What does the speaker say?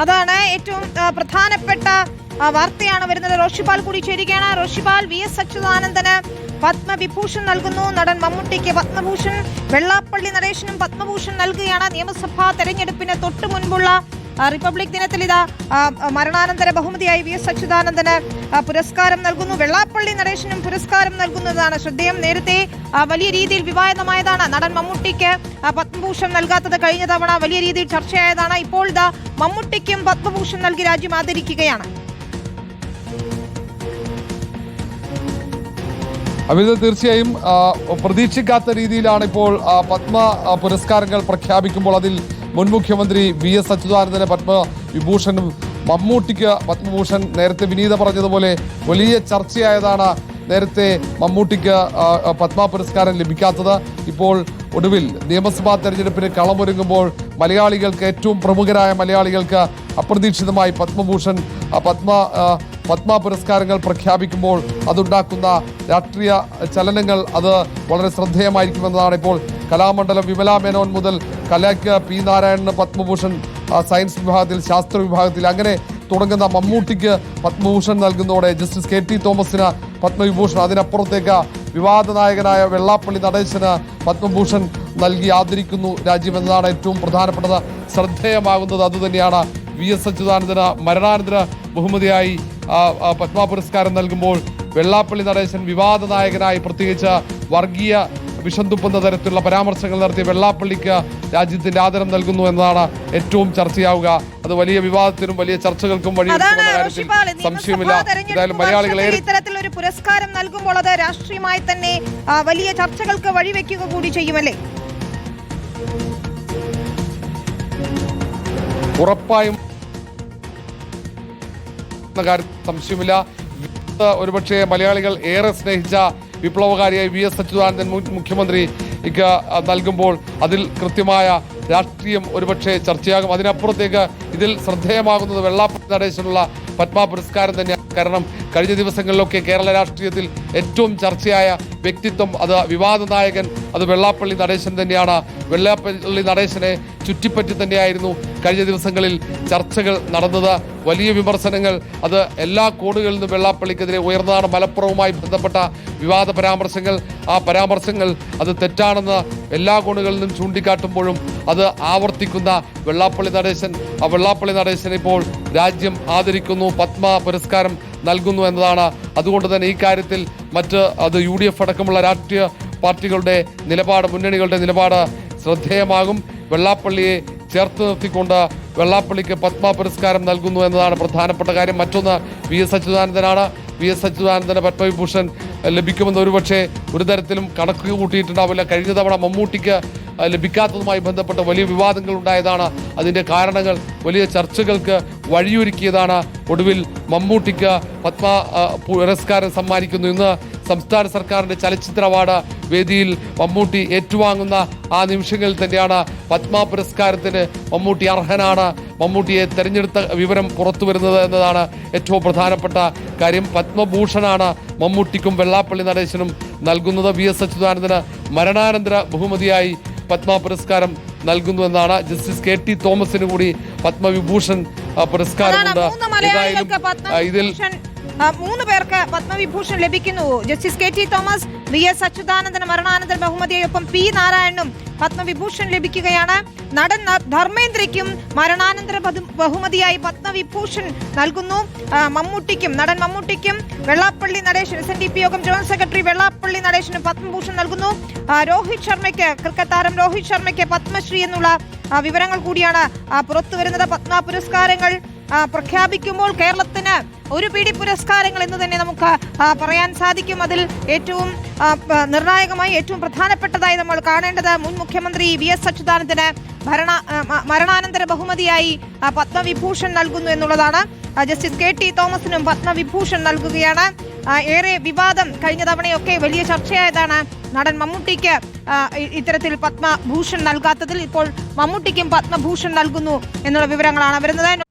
അതാണ് ഏറ്റവും പ്രധാനപ്പെട്ട വാർത്തയാണ് വരുന്നത്. റോഷിപാൽ കൂടി ചേരുകയാണ്. റോഷിപാൽ, വി.എസ്. അച്യുതാനന്ദന് പത്മവിഭൂഷൺ നൽകുന്നു. നടൻ മമ്മൂട്ടിക്ക് പത്മഭൂഷൺ, വെള്ളാപ്പള്ളി നടേശനും പത്മഭൂഷൺ നൽകുകയാണ്. നിയമസഭാ തെരഞ്ഞെടുപ്പിന് തൊട്ടു മുൻപുള്ള റിപ്പബ്ലിക് ദിനത്തിൽ ഇതാ മരണാനന്തര ബഹുമതിയായി വി.എസ്. അച്യുതാനന്ദന് പുരസ്കാരം നൽകുന്നു. വെള്ളാപ്പള്ളി നടേശനും പുരസ്കാരം നൽകുന്നതാണ് ശ്രദ്ധേയം. നേരത്തെ വലിയ രീതിയിൽ വിവാദമായതാണ് നടൻ മമ്മൂട്ടിക്ക് പത്മഭൂഷൺ നൽകാത്തത്. കഴിഞ്ഞ തവണ വലിയ രീതിയിൽ ചർച്ചയായതാണ്. ഇപ്പോൾ ഇതാ മമ്മൂട്ടിക്കും പത്മഭൂഷൺ നൽകി രാജ്യം ആദരിക്കുകയാണ്. അമിത്, തീർച്ചയായും പ്രതീക്ഷിക്കാത്ത രീതിയിലാണ് ഇപ്പോൾ പത്മ പുരസ്കാരങ്ങൾ പ്രഖ്യാപിക്കുമ്പോൾ അതിൽ മുൻ മുഖ്യമന്ത്രി വി.എസ്. അച്യുതാനന്ദന് പത്മവിഭൂഷണും മമ്മൂട്ടിക്ക് പത്മഭൂഷൺ. നേരത്തെ വിനീത പറഞ്ഞതുപോലെ വലിയ ചർച്ചയായതാണ് നേരത്തെ മമ്മൂട്ടിക്ക് പത്മ പുരസ്കാരം ലഭിക്കാത്തത്. ഇപ്പോൾ ഒടുവിൽ നിയമസഭാ തെരഞ്ഞെടുപ്പിന് കളമൊരുങ്ങുമ്പോൾ മലയാളികൾക്ക്, ഏറ്റവും പ്രമുഖരായ മലയാളികൾക്ക് അപ്രതീക്ഷിതമായി പത്മഭൂഷൺ പത്മ പുരസ്കാരങ്ങൾ പ്രഖ്യാപിക്കുമ്പോൾ അതുണ്ടാക്കുന്ന രാഷ്ട്രീയ ചലനങ്ങൾ അത് വളരെ ശ്രദ്ധേയമായിരിക്കുമെന്നതാണ്. ഇപ്പോൾ കലാമണ്ഡലം വിമല മേനോൻ മുതൽ കലയ്ക്ക് പി നാരായണന് പത്മഭൂഷൺ, സയൻസ് വിഭാഗത്തിൽ, ശാസ്ത്ര വിഭാഗത്തിൽ, അങ്ങനെ തുടങ്ങുന്ന മമ്മൂട്ടിക്ക് പത്മഭൂഷൺ നൽകുന്നതോടെ ജസ്റ്റിസ് കെ.ടി. തോമസിന് പത്മവിഭൂഷൺ, അതിനപ്പുറത്തേക്ക് വിവാദ നായകനായ വെള്ളാപ്പള്ളി നടേശന് പത്മഭൂഷൺ നൽകി ആദരിക്കുന്നു രാജ്യമെന്നതാണ് ഏറ്റവും പ്രധാനപ്പെട്ടത്. ശ്രദ്ധേയമാകുന്നത് അതുതന്നെയാണ്. വി.എസ്. അച്യുതാനന്ദന് മരണാനന്തര ബഹുമതിയായി പത്മ പുരസ്കാരം നൽകുമ്പോൾ വെള്ളാപ്പള്ളി നടേശൻ വിവാദ നായകനായി, പ്രത്യേകിച്ച് വർഗീയ വിഷം തുപ്പുന്ന തരത്തിലുള്ള പരാമർശങ്ങൾ നടത്തിയ വെള്ളാപ്പള്ളിക്ക് രാജ്യത്തിന്റെ ആദരം നൽകുന്നു എന്നതാണ് ഏറ്റവും ചർച്ചയാവുക. അത് വലിയ വിവാദത്തിനും വലിയ ചർച്ചകൾക്കും വഴിയൊരുക്കുമെന്ന കാര്യത്തിൽ സംശയമില്ല. എന്തായാലും മലയാളികൾ ഇത്തരത്തിലൊരു പുരസ്കാരം നൽകുമ്പോൾ അത് രാഷ്ട്രീയമായി തന്നെ വലിയ ചർച്ചകൾക്ക് വഴിവെക്കുക കൂടി ചെയ്യുമല്ലേ? ഉറപ്പായും സംശയമില്ല. ഒരുപക്ഷെ മലയാളികൾ ഏറെ സ്നേഹിച്ച വിപ്ലവകാരിയായി വി.എസ്. അച്യുതാനന്ദൻ മുഖ്യമന്ത്രിക്ക് നൽകുമ്പോൾ അതിൽ കൃത്യമായ രാഷ്ട്രീയം ഒരുപക്ഷെ ചർച്ചയാകും. അതിനപ്പുറത്തേക്ക് ഇതിൽ ശ്രദ്ധേയമാകുന്നത് വെള്ളാപ്പള്ളി നടേശനുള്ള പത്മ പുരസ്കാരം തന്നെയാണ്. കാരണം കഴിഞ്ഞ ദിവസങ്ങളിലൊക്കെ കേരള രാഷ്ട്രീയത്തിൽ ഏറ്റവും ചർച്ചയായ വ്യക്തിത്വം, അത് വിവാദ നായകൻ, അത് വെള്ളാപ്പള്ളി നടേശൻ തന്നെയാണ്. വെള്ളാപ്പള്ളി നടേശനെ ചുറ്റിപ്പറ്റി തന്നെയായിരുന്നു കഴിഞ്ഞ ദിവസങ്ങളിൽ ചർച്ചകൾ നടന്നത്. വലിയ വിമർശനങ്ങൾ അത് എല്ലാ കോണുകളിൽ നിന്നും വെള്ളാപ്പള്ളിക്കെതിരെ ഉയർന്നതാണ്. മലപ്പുറവുമായി ബന്ധപ്പെട്ട വിവാദ പരാമർശങ്ങൾ, ആ പരാമർശങ്ങൾ അത് തെറ്റാണെന്ന് എല്ലാ കോണുകളിൽ നിന്നും ചൂണ്ടിക്കാട്ടുമ്പോഴും അത് ആവർത്തിക്കുന്ന വെള്ളാപ്പള്ളി നടേശൻ, ആ വെള്ളാപ്പള്ളി നടേശനെ ഇപ്പോൾ രാജ്യം ആദരിക്കുന്നു, പത്മ പുരസ്കാരം നൽകുന്നു എന്നതാണ്. അതുകൊണ്ട് തന്നെ ഈ കാര്യത്തിൽ അത് UDF അടക്കമുള്ള രാഷ്ട്രീയ പാർട്ടികളുടെ നിലപാട്, മുന്നണികളുടെ നിലപാട് ശ്രദ്ധേയമാകും. വെള്ളാപ്പള്ളിയെ ചേർത്ത് നിർത്തിക്കൊണ്ട് വെള്ളാപ്പള്ളിക്ക് പത്മ പുരസ്കാരം നൽകുന്നു എന്നതാണ് പ്രധാനപ്പെട്ട കാര്യം. മറ്റൊന്ന് വി.എസ്. അച്യുതാനന്ദനാണ്. വി.എസ്. അച്യുതാനന്ദന് പത്മവിഭൂഷൺ ലഭിക്കുമെന്ന് ഒരുപക്ഷെ ഒരു തരത്തിലും കണക്ക് കൂട്ടിയിട്ടുണ്ടാവില്ല. കഴിഞ്ഞ തവണ മമ്മൂട്ടിക്ക് ലഭിക്കാത്തതുമായി ബന്ധപ്പെട്ട് വലിയ വിവാദങ്ങൾ ഉണ്ടായതാണ്. അതിൻ്റെ കാരണങ്ങൾ വലിയ ചർച്ചകൾക്ക് വഴിയൊരുക്കിയതാണ്. ഒടുവിൽ മമ്മൂട്ടിക്ക് പത്മ പുരസ്കാരം സമ്മാനിക്കുന്നു. ഇന്ന് സംസ്ഥാന സർക്കാരിൻ്റെ ചലച്ചിത്ര അവാർഡ് വേദിയിൽ മമ്മൂട്ടി ഏറ്റുവാങ്ങുന്ന ആ നിമിഷങ്ങളിൽ തന്നെയാണ് പത്മ പുരസ്കാരത്തിന് മമ്മൂട്ടി അർഹനാണ്, മമ്മൂട്ടിയെ തെരഞ്ഞെടുത്ത വിവരം പുറത്തു വരുന്നത് എന്നതാണ് ഏറ്റവും പ്രധാനപ്പെട്ട കാര്യം. പത്മഭൂഷണാണ് മമ്മൂട്ടിക്കും വെള്ളാപ്പള്ളി നടേശനും നൽകുന്നത്. വി.എസ്. അച്യുതാനന്ദന് മരണാനന്തര ബഹുമതിയായി പത്മ പുരസ്കാരം നൽകുന്നു എന്നാണ്. Justice K T. തോമസിന് കൂടി പത്മവിഭൂഷൺ പുരസ്കാരമുണ്ട്. ഇതിൽ 3 പേർക്ക് പത്മവിഭൂഷൺ ലഭിക്കുന്നു. Justice K T. തോമസ്, വി.എസ്. അച്യുതാനന്ദന് മരണാനന്തര ബഹുമതിയൊപ്പം പി നാരായണനും പത്മവിഭൂഷൺ ലഭിക്കുകയാണ്. നടൻ ധർമ്മേന്ദ്രയ്ക്കും മരണാനന്തര ബഹുമതിയായി പത്മവിഭൂഷൺ നൽകുന്നു. നടൻ മമ്മൂട്ടിക്കും വെള്ളാപ്പള്ളി നടേശൻ, SNDP യോഗം ജനറൽ സെക്രട്ടറി വെള്ളാപ്പള്ളി നടേശനും പത്മഭൂഷൺ നൽകുന്നു. രോഹിത് ശർമ്മയ്ക്ക്, ക്രിക്കറ്റ് താരം രോഹിത് ശർമ്മയ്ക്ക് പത്മശ്രീ എന്നുള്ള വിവരങ്ങൾ കൂടിയാണ് പുറത്തു വരുന്നത്. പത്മ പുരസ്കാരങ്ങൾ പ്രഖ്യാപിക്കുമ്പോൾ കേരളത്തിന് ഒരു പിടി പുരസ്കാരങ്ങൾ എന്ന് തന്നെ നമുക്ക് പറയാൻ സാധിക്കും. അതിൽ ഏറ്റവും നിർണായകമായി, ഏറ്റവും പ്രധാനപ്പെട്ടതായി നമ്മൾ കാണേണ്ടത് മുൻ മുഖ്യമന്ത്രി വി.എസ്. അച്യുതാനന്ദന് മരണാനന്തര ബഹുമതിയായി പത്മവിഭൂഷൺ നൽകുന്നു എന്നുള്ളതാണ്. Justice K T. തോമസിനും പത്മവിഭൂഷൺ നൽകുകയാണ്. ഏറെ വിവാദം കഴിഞ്ഞ തവണയൊക്കെ വലിയ ചർച്ചയായതാണ് നടൻ മമ്മൂട്ടിക്ക് ഇത്തരത്തിൽ പത്മഭൂഷൺ നൽകാത്തതിൽ. ഇപ്പോൾ മമ്മൂട്ടിക്കും പത്മഭൂഷൺ നൽകുന്നു എന്നുള്ള വിവരങ്ങളാണ് വരുന്നത്.